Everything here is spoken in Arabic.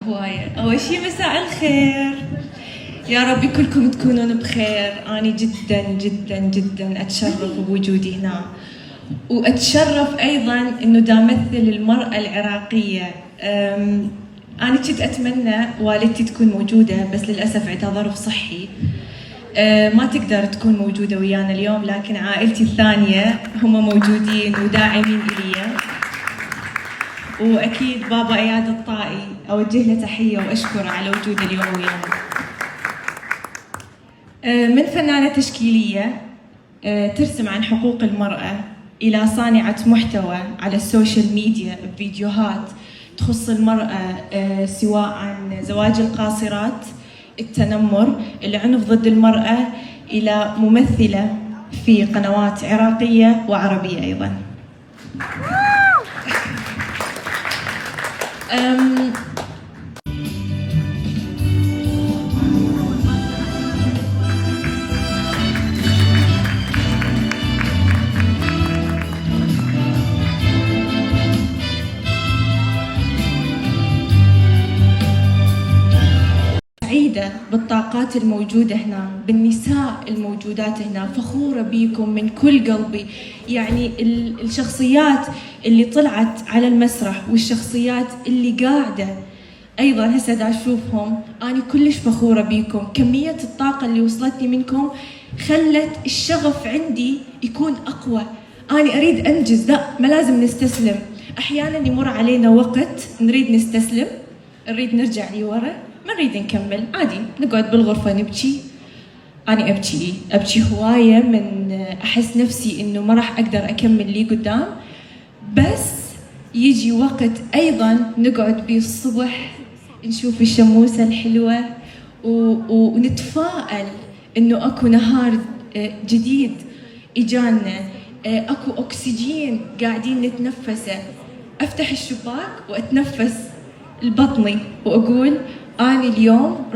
هواية. أول شي مساء الخير، يا رب كلكم تكونون بخير. أنا جدا جدا جدا أتشرف بوجودي هنا، وأتشرف أيضا إنه دا أمثل المرأة العراقية. أنا كنت أتمنى والدتي تكون موجودة، بس للأسف عندها ظرف صحي ما تقدر تكون موجودة ويانا اليوم، لكن عائلتي الثانية هم موجودين وداعمين إلي. وأكيد بابا إياد الطائي أوجه له تحية وأشكره على وجوده اليوم ويانا. من فنانة تشكيلية ترسم عن حقوق المرأة إلى صانعة محتوى على السوشيال ميديا بفيديوهات تخص المرأة، سواء عن زواج القاصرات، التنمر، العنف ضد المرأة، إلى ممثلة في قنوات عراقية وعربية أيضاً. سعيدة بالطاقات الموجودة هنا، بالنساء الموجودات هنا، فخورة بيكم من كل قلبي. يعني الشخصيات اللي طلعت على المسرح والشخصيات اللي قاعدة أيضاً هسه دا أشوفهم، أنا كلش فخورة بيكم. كمية الطاقة اللي وصلتني منكم خلت الشغف عندي يكون أقوى. أنا أريد أنجز، لا ما لازم نستسلم. أحياناً يمر علينا وقت نريد نستسلم، نريد نرجع لورا، ما نريد نكمل، عادي نقعد بالغرفة نبكي. أنا أبكي هواية من أحس نفسي إنه ما راح أقدر أكمل لي قدام، بس يجي وقت أيضاً نقعد بيه الصبح نشوف الشموسة الحلوة ونتفائل إنه أكو نهار جديد إجانا، أكو أكسجين قاعدين نتنفسه. أفتح الشباك وأتنفس البطني وأقول أنا اليوم